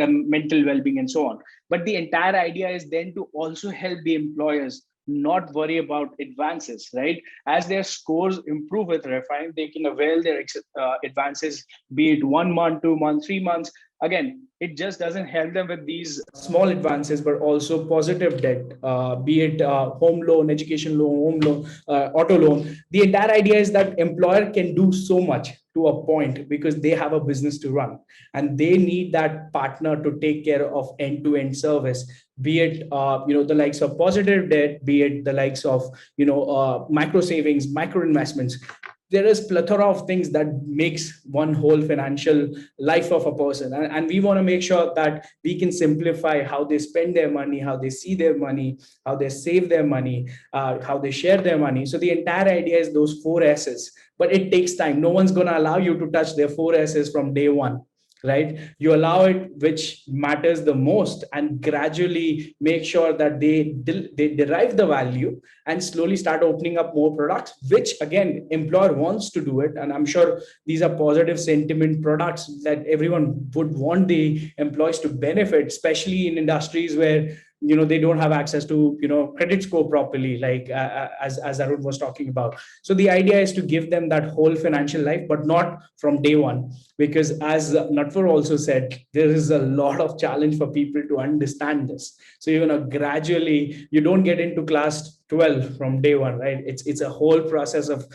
mental well-being, and so on. But the entire idea is then to also help the employers not worry about advances, right? As their scores improve with Refine, they can avail their advances, be it 1 month, 2 months, 3 months. Again, it just doesn't help them with these small advances, but also positive debt, be it home loan, education loan, home loan, auto loan. The entire idea is that employer can do so much to a point because they have a business to run, and they need that partner to take care of end-to-end service, be it the likes of positive debt, be it the likes of micro savings, micro investments. There is plethora of things that makes one whole financial life of a person, and we want to make sure that we can simplify how they spend their money, how they see their money, how they save their money, how they share their money. So the entire idea is those 4 S's, but it takes time. No one's going to allow you to touch their 4 S's from day one, right? You allow it which matters the most, and gradually make sure that they derive the value and slowly start opening up more products, which again, employer wants to do it. And I'm sure these are positive sentiment products that everyone would want the employees to benefit, especially in industries where they don't have access to credit score properly, like as Arun was talking about. So the idea is to give them that whole financial life, but not from day one, because as Natvar also said, there is a lot of challenge for people to understand this. So gradually, you don't get into class 12 from day one, right? It's a whole process of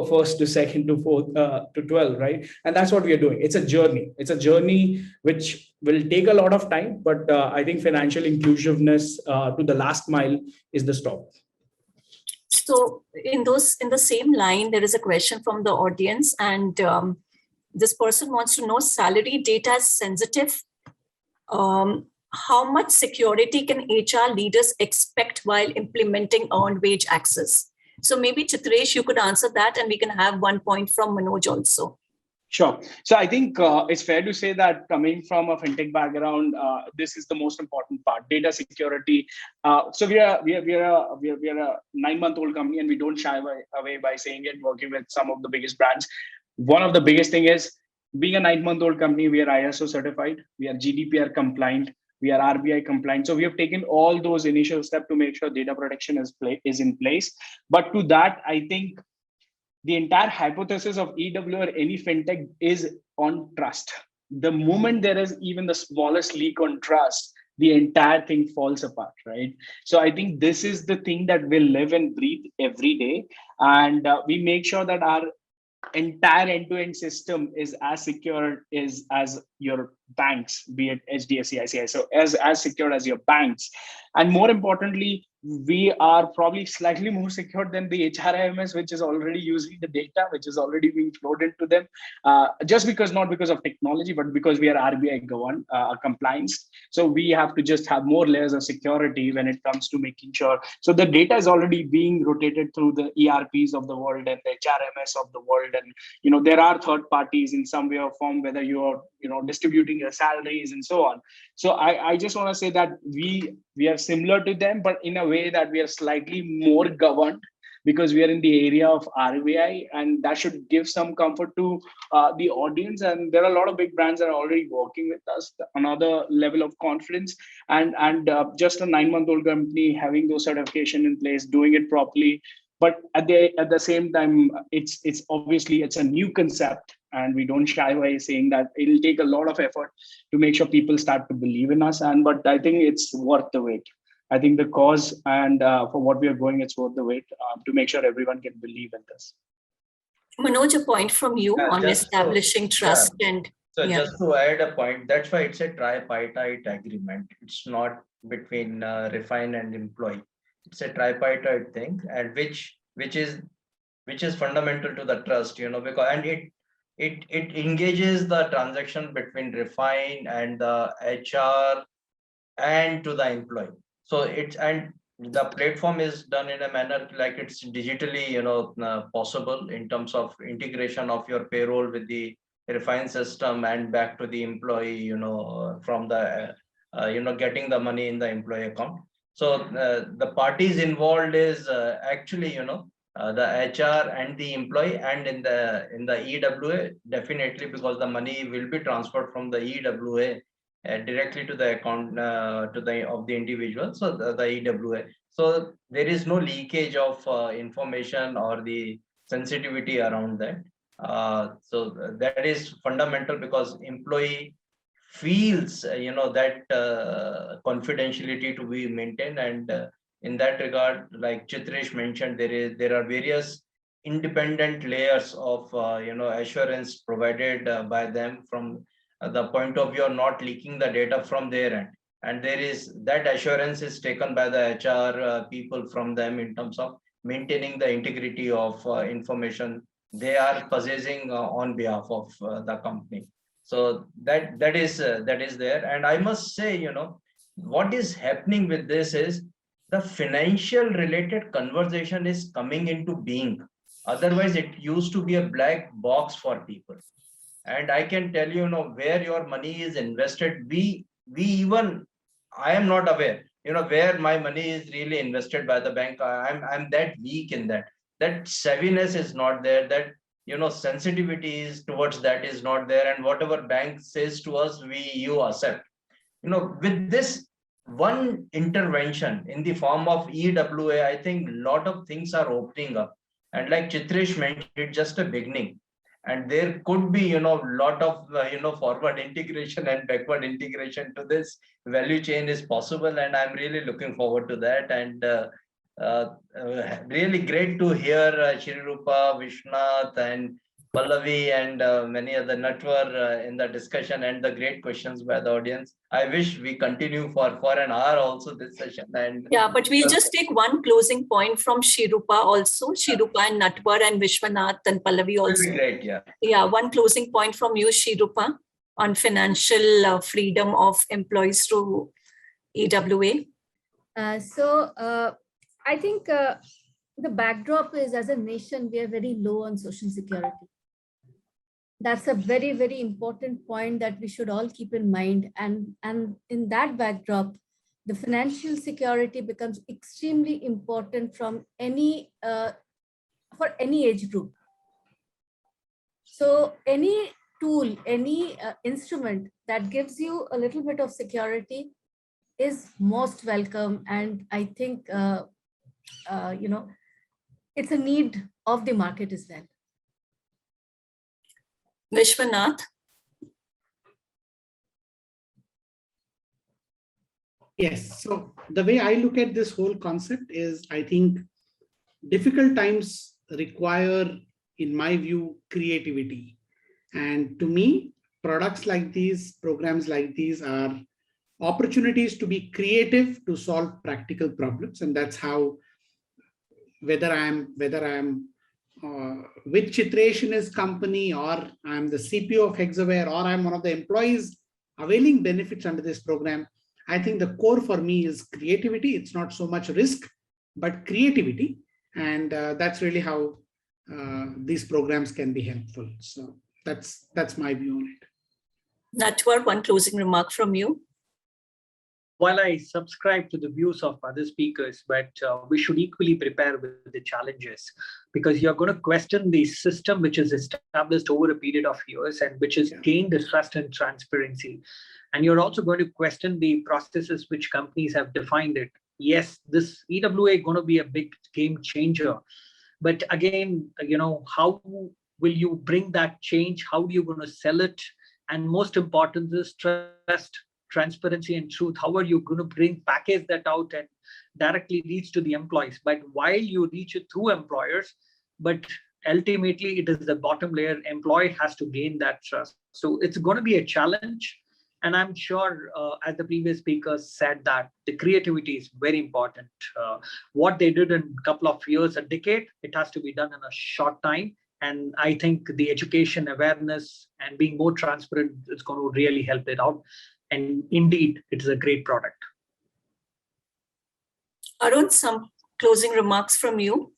first to second to fourth to 12, right? And that's what we are doing. It's a journey which will take a lot of time, but I think financial inclusiveness to the last mile is the stop. So in the same line, there is a question from the audience, and this person wants to know, salary data is sensitive. How much security can HR leaders expect while implementing earned wage access? So maybe Chitresh, you could answer that, and we can have 1 point from Manoj also. Sure. So I think it's fair to say that coming from a fintech background, this is the most important part: data security. So we are a 9-month-old company, and we don't shy away by saying it. Working with some of the biggest brands, one of the biggest thing is being a 9-month-old company. We are ISO certified. We are GDPR compliant. We are RBI compliant. So we have taken all those initial steps to make sure data protection is in place. But to that, I think the entire hypothesis of EW or any fintech is on trust. the moment there is even the smallest leak on trust, the entire thing falls apart, right? So I think this is the thing that we live and breathe every day, and we make sure that our entire end-to-end system is as secure as your banks, be it HDFC, ICICI, so as secure as your banks. And more importantly, we are probably slightly more secure than the HRIMS, which is already using the data, which is already being flowed into them, just because, not because of technology, but because we are RBI governed, compliance. So we have to just have more layers of security when it comes to making sure. So the data is already being rotated through the ERPs of the world and the HRMS of the world. And there are third parties in some way or form, whether you're distributing your salaries and so on. So I just want to say that we are similar to them, but in a way that we are slightly more governed, because we are in the area of RBI, and that should give some comfort to the audience. And there are a lot of big brands that are already working with us, another level of confidence. And just a 9-month-old company having those certification in place, doing it properly. But at the same time, it's obviously it's a new concept, and we don't shy away saying that it'll take a lot of effort to make sure people start to believe in us. But I think it's worth the wait. I think the cause and for what we are going, it's worth the wait to make sure everyone can believe in this. Manoj, a point from you on establishing trust and. So just to add a point, that's why it's a tripartite agreement. It's not between refine and employee. It's a tripartite thing, and which is fundamental to the trust, because and it engages the transaction between refine and the HR and to the employee. So the platform is done in a manner like it's digitally possible in terms of integration of your payroll with the refine system and back to the employee, from the getting the money in the employee account. So the parties involved is actually the HR and the employee, and in the EWA definitely, because the money will be transferred from the EWA directly to the account of the individual, so the EWA. So there is no leakage of information or the sensitivity around that. So that is fundamental, because employee feels that confidentiality to be maintained. And in that regard, like Chitresh mentioned, there are various independent layers of assurance provided by them from the point of view of not leaking the data from their end. And there is that assurance is taken by the HR people from them in terms of maintaining the integrity of information they are possessing on behalf of the company. So that is there. And I must say, what is happening with this is the financial related conversation is coming into being. Otherwise, it used to be a black box for people. And I can tell you, where your money is invested. I am not aware, where my money is really invested by the bank. I'm that weak in that. That savviness is not there. That sensitivity is towards that is not there. And whatever bank says to us, you accept. With this one intervention in the form of EWA, I think a lot of things are opening up. And like Chitresh mentioned, it's just a beginning. And there could be lot of forward integration and backward integration to this value chain is possible, and I'm really looking forward to that. And really great to hear Shrirupa, Vishnath, and Pallavi, and many other Natwar in the discussion, and the great questions by the audience. I wish we continue for an hour also this session. And but we'll just take one closing point from Shrirupa also. Shrirupa and Natwar and Vishwanath and Pallavi also. Great, yeah. Yeah, one closing point from you, Shrirupa, on financial freedom of employees through EWA. I think the backdrop is, as a nation, we are very low on social security. That's a very, very important point that we should all keep in mind. And in that backdrop, the financial security becomes extremely important from for any age group. So any tool, any instrument that gives you a little bit of security is most welcome. And I think, it's a need of the market as well. Vishwanath? Yes. So the way I look at this whole concept is, I think difficult times require, in my view, creativity. And to me, products like these, programs like these are opportunities to be creative to solve practical problems. And that's how, whether I'm with Chitresh in his company, or I'm the CPO of Hexaware, or I'm one of the employees availing benefits under this program, I think the core for me is creativity. It's not so much risk, but creativity. And that's really how these programs can be helpful. So that's my view on it. Natwar, one closing remark from you. While I subscribe to the views of other speakers, but we should equally prepare with the challenges, because you're going to question the system which is established over a period of years and which has gained the trust and transparency. And you're also going to question the processes which companies have defined it. Yes, this EWA is going to be a big game changer. But again, how will you bring that change? How are you going to sell it? And most important is trust, transparency, and truth. How are you going to package that out and directly reach to the employees? But while you reach it through employers, but ultimately it is the bottom layer, employee has to gain that trust. So it's going to be a challenge. And I'm sure, as the previous speakers said, that the creativity is very important. What they did in a couple of years, a decade, it has to be done in a short time. And I think the education, awareness, and being more transparent is going to really help it out. And indeed, it is a great product. Arun, some closing remarks from you.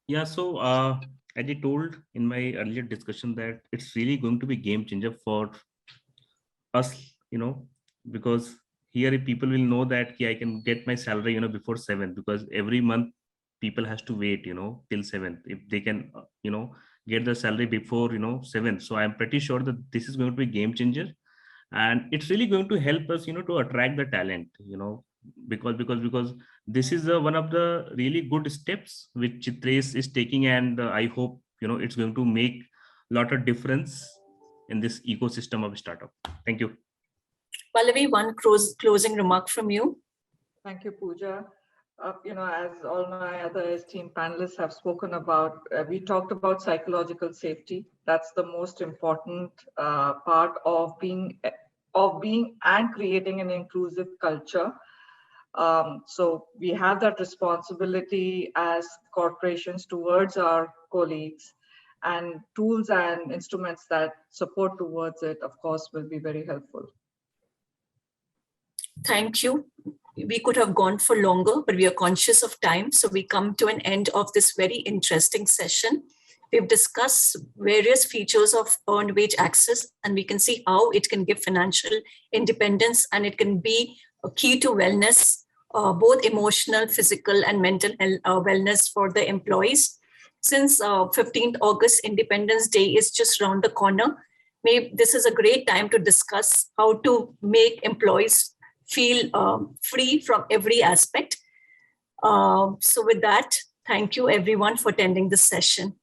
Yeah, so as I told in my earlier discussion, that it's really going to be game changer for us, because here people will know that I can get my salary, before 7th, because every month people has to wait, till 7th. If they can, get the salary before, 7th. So I'm pretty sure that this is going to be game changer. And it's really going to help us, to attract the talent, because this is one of the really good steps which Chitresh is taking. And I hope, it's going to make a lot of difference in this ecosystem of startup. Thank you. Pallavi, one closing remark from you. Thank you, Pooja. As all my other esteemed panelists have spoken about, we talked about psychological safety. That's the most important part of being and creating an inclusive culture. So we have that responsibility as corporations towards our colleagues, and tools and instruments that support towards it, of course, will be very helpful. Thank you. We could have gone for longer, but we are conscious of time. So we come to an end of this very interesting session. We've discussed various features of earned wage access, and we can see how it can give financial independence, and it can be a key to wellness, both emotional, physical, and mental wellness for the employees. Since 15th August, Independence Day is just around the corner. Maybe this is a great time to discuss how to make employees feel free from every aspect. So with that, thank you everyone for attending this session.